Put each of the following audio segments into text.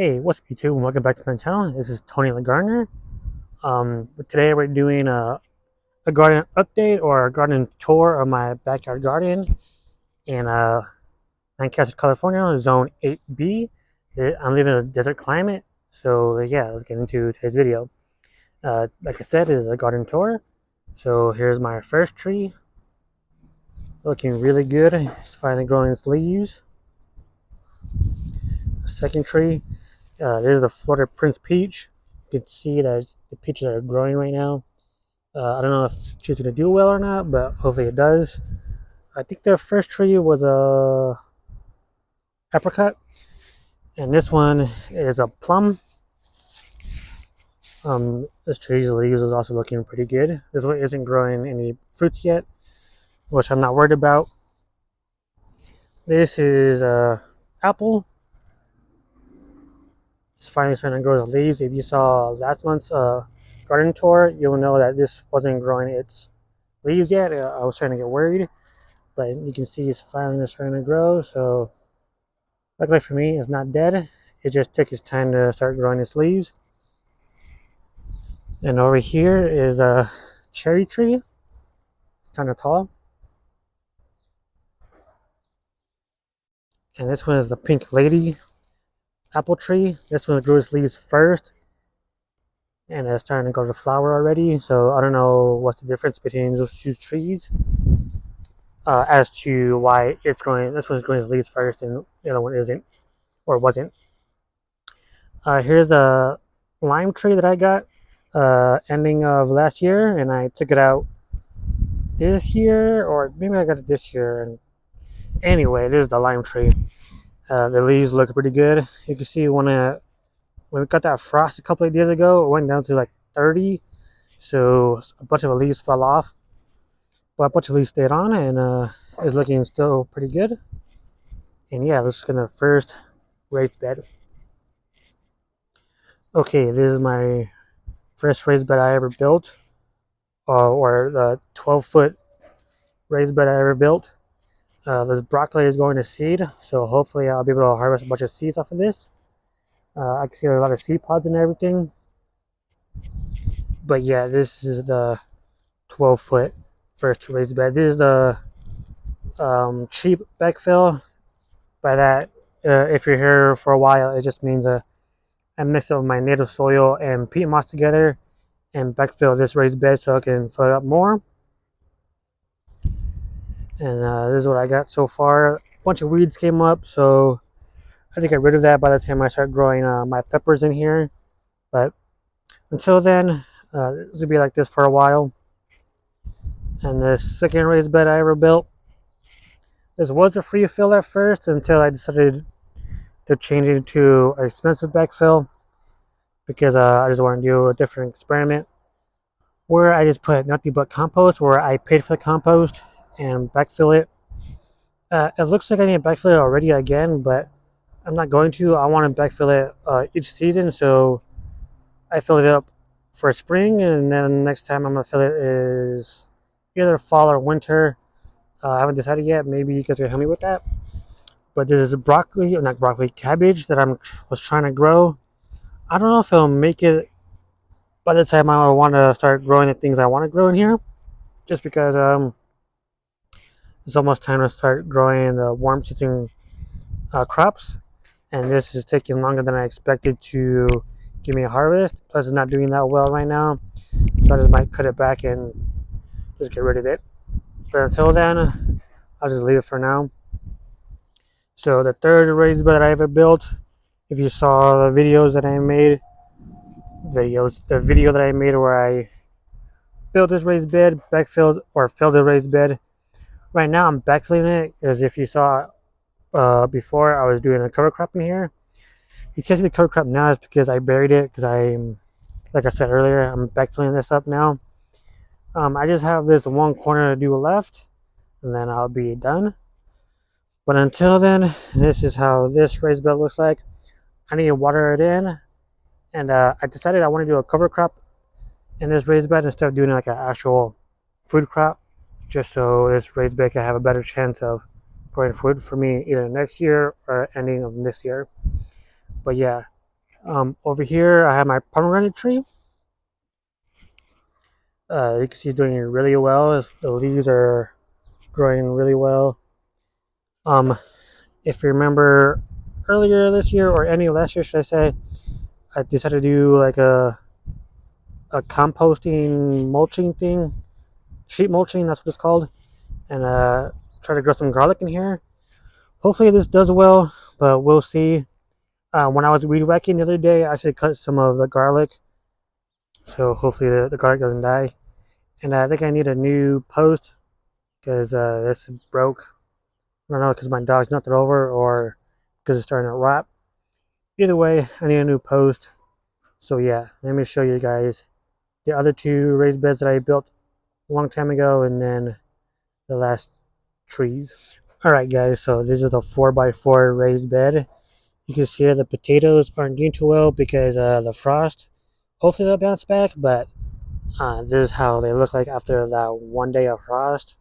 Hey, what's up YouTube and welcome back to my channel. This is Tony the Gardener. Today we're doing a garden update or a garden tour of my backyard garden in Lancaster, California, Zone 8b. I'm living in a desert climate, so yeah, let's get into today's video. Like I said, it is a garden tour. So here's my first tree, looking really good. It's finally growing its leaves. Second tree. This is the Florida Prince Peach. You can see that the peaches are growing right now. I don't know if it's going to do well or not, but hopefully it does. I think the first tree was a apricot, and this one is a plum. This tree's leaves is also looking pretty good. This one isn't growing any fruits yet, which I'm not worried about. This is a apple. It's finally starting to grow the leaves. If you saw last month's garden tour, you'll know that this wasn't growing its leaves yet. I was starting to get worried, but you can see it's finally starting to grow. So luckily for me, it's not dead. It just took its time to start growing its leaves. And over here is a cherry tree. It's kind of tall. And this one is the pink lady apple tree. This one grew its leaves first, and it's starting to go to flower already. So I don't know what's the difference between those two trees as to why it's growing. This one's growing its leaves first, and the other one isn't or wasn't. Here's a lime tree that I got ending of last year, and I took it out this year, or maybe I got it this year. And anyway, this is the lime tree. The leaves look pretty good. You can see when we got that frost a couple of days ago, it went down to like 30, so a bunch of leaves fell off, but a bunch of leaves stayed on, and it's looking still pretty good. And yeah, this is gonna first raised bed. Okay, this is my first raised bed I ever built, or the 12-foot raised bed I ever built. This broccoli is going to seed, so hopefully I'll be able to harvest a bunch of seeds off of this. I can see a lot of seed pods and everything. But yeah, this is the 12-foot first raised bed. This is the cheap backfill. By that, if you're here for a while, it just means I mix up my native soil and peat moss together and backfill this raised bed so I can fill it up more. And this is what I got so far. A bunch of weeds came up, so I have to get rid of that by the time I start growing my peppers in here. But until then, this will be like this for a while. And the second raised bed I ever built, this was a free fill at first until I decided to change it to an expensive backfill because I just want to do a different experiment where I just put nothing but compost, where I paid for the compost and backfill it. It looks like I need to backfill it already again, but I'm not going to. I want to backfill it each season, so I fill it up for spring, and then next time I'm going to fill it is either fall or winter. I haven't decided yet. Maybe you guys can help me with that. But this is broccoli, or not broccoli, cabbage that I was trying to grow. I don't know if it'll make it by the time I want to start growing the things I want to grow in here, just because it's almost time to start growing the warm season crops, and this is taking longer than I expected to give me a harvest. Plus, it's not doing that well right now, so I just might cut it back and just get rid of it. But until then, I'll just leave it for now. So the third raised bed I ever built, if you saw the videos that I made, the video that I made where I built this raised bed, backfilled or filled the raised bed. Right now I'm backfilling it because if you saw before, I was doing a cover crop in here. You can't see the cover crop now is because I buried it because like I said earlier, I'm backfilling this up now. I just have this one corner to do left, and then I'll be done. But until then, this is how this raised bed looks like. I need to water it in, and I decided I want to do a cover crop in this raised bed instead of doing like an actual food crop, just so this raised bed can have a better chance of growing food for me either next year or ending of this year. But yeah, Over here, I have my pomegranate tree. You can see it's doing really well. The leaves are growing really well. Um, if you remember earlier this year or any of last year, should I say, I decided to do like a composting mulching thing, sheet mulching. That's what it's called, and try to grow some garlic in here. Hopefully, this does well, but we'll see. When I was weed whacking the other day, I actually cut some of the garlic, so hopefully the garlic doesn't die. And I think I need a new post because this broke. I don't know because my dog's knocked it over or because it's starting to rot. Either way, I need a new post. So yeah, let me show you guys the other two raised beds that I built a long time ago, and then the last trees. All right, guys. So this is a 4x4 raised bed. You can see the potatoes aren't doing too well because the frost. Hopefully they'll bounce back, but this is how they look like after that one day of frost.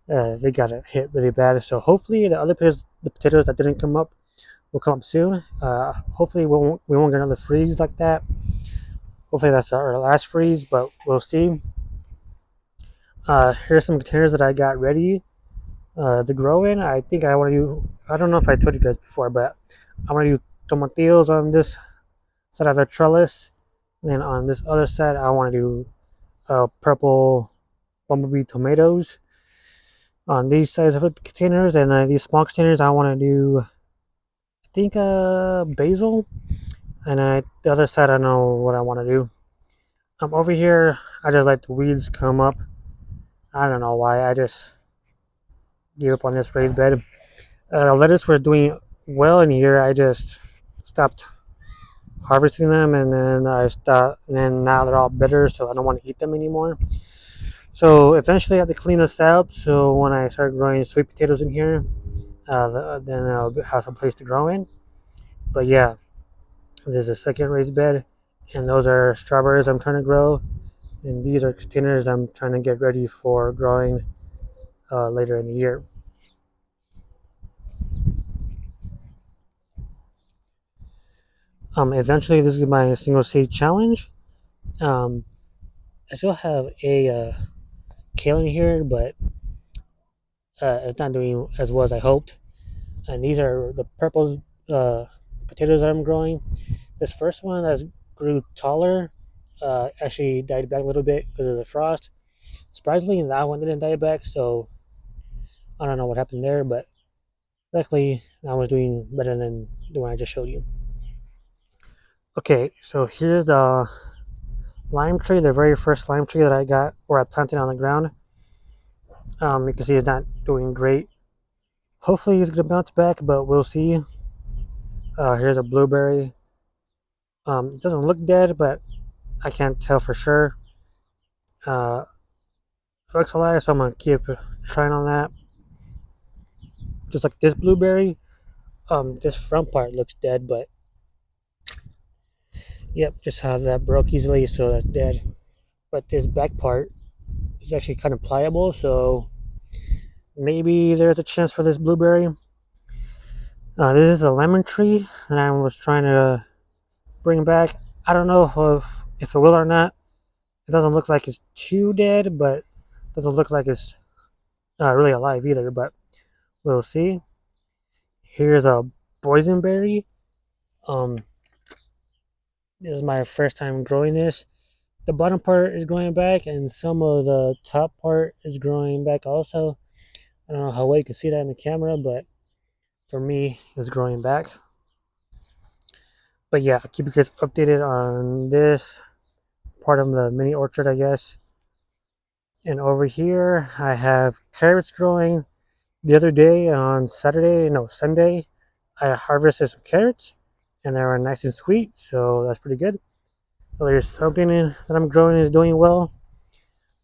They got it hit really bad. So hopefully the potatoes that didn't come up will come up soon. Hopefully we won't get another freeze like that. Hopefully that's our last freeze, but we'll see. Here's some containers that I got ready to grow in. I think I want to use. I don't know if I told you guys before, but I want to use tomatillos on this side of the trellis, and then on this other side I want to do purple bumblebee tomatoes on these size of containers, and these small containers I want to do. I think basil, and the other side I know what I want to do. Over here I just let the weeds come up. I don't know why. I just gave up on this raised bed. Lettuce were doing well in here. I just stopped harvesting them, and then I stopped. And then now they're all bitter, so I don't want to eat them anymore. So eventually, I have to clean this out. So when I start growing sweet potatoes in here, then I'll have some place to grow in. But yeah, this is a second raised bed, and those are strawberries I'm trying to grow, and these are containers I'm trying to get ready for growing later in the year. Eventually, this is my single seed challenge. Um, I still have a kale in here, but it's not doing as well as I hoped. And these are the purple potatoes that I'm growing. This first one that grew taller actually died back a little bit because of the frost. Surprisingly, that one didn't die back, so I don't know what happened there, but luckily that one's doing better than the one I just showed you. Okay, so here's the lime tree, the very first lime tree that I got or I planted on the ground. You can see it's not doing great. Hopefully it's gonna bounce back, but we'll see. Here's a blueberry. It doesn't look dead, but I can't tell for sure. It looks alive, so I'm gonna keep trying on that. Just like this blueberry, this front part looks dead, but yep, just how that broke easily, so that's dead. But this back part is actually kind of pliable, so maybe there's a chance for this blueberry. This is a lemon tree that I was trying to bring back. I don't know if it will or not. It doesn't look like it's too dead, but it doesn't look like it's really alive either. But we'll see. Here's a boysenberry. Um, this is my first time growing this. The bottom part is growing back, and some of the top part is growing back also. I don't know how well you can see that in the camera, but for me, it's growing back. But yeah, I'll keep you guys updated on this part of the mini orchard, I guess. And over here, I have carrots growing. The other day on Saturday, no, Sunday, I harvested some carrots and they were nice and sweet, so that's pretty good. Well, there's something that I'm growing is doing well,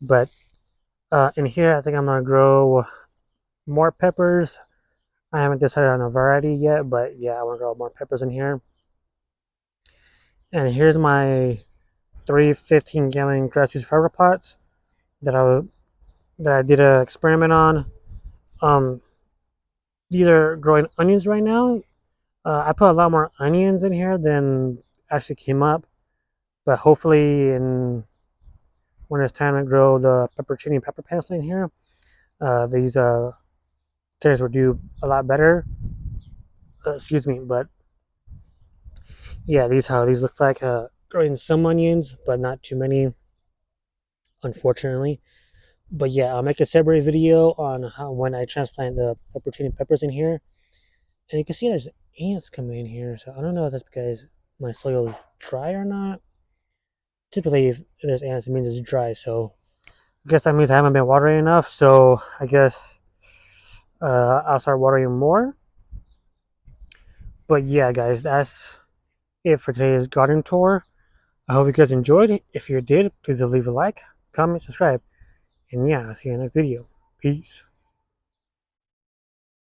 but in here, I think I'm gonna grow more peppers. I haven't decided on a variety yet, but yeah, I want to grow more peppers in here. And here's my three 15-gallon grass juice fiber pots that I did an experiment on. Um, these are growing onions right now. I put a lot more onions in here than actually came up. But hopefully, when it's time to grow the pepperoni and pepper pencil in here, these things will do a lot better. Excuse me, but yeah, these how these look like. Growing some onions, but not too many, unfortunately. But yeah, I'll make a separate video on how when I transplant the pepperoni peppers in here, and you can see there's ants coming in here. So I don't know if that's because my soil is dry or not. Typically, if there's ants, it means it's dry. So I guess that means I haven't been watering enough. So I guess I'll start watering more. But yeah, guys, that's it for today's garden tour. I hope you guys enjoyed it. If you did, please leave a like, comment, subscribe, and yeah, I'll see you in the next video. Peace.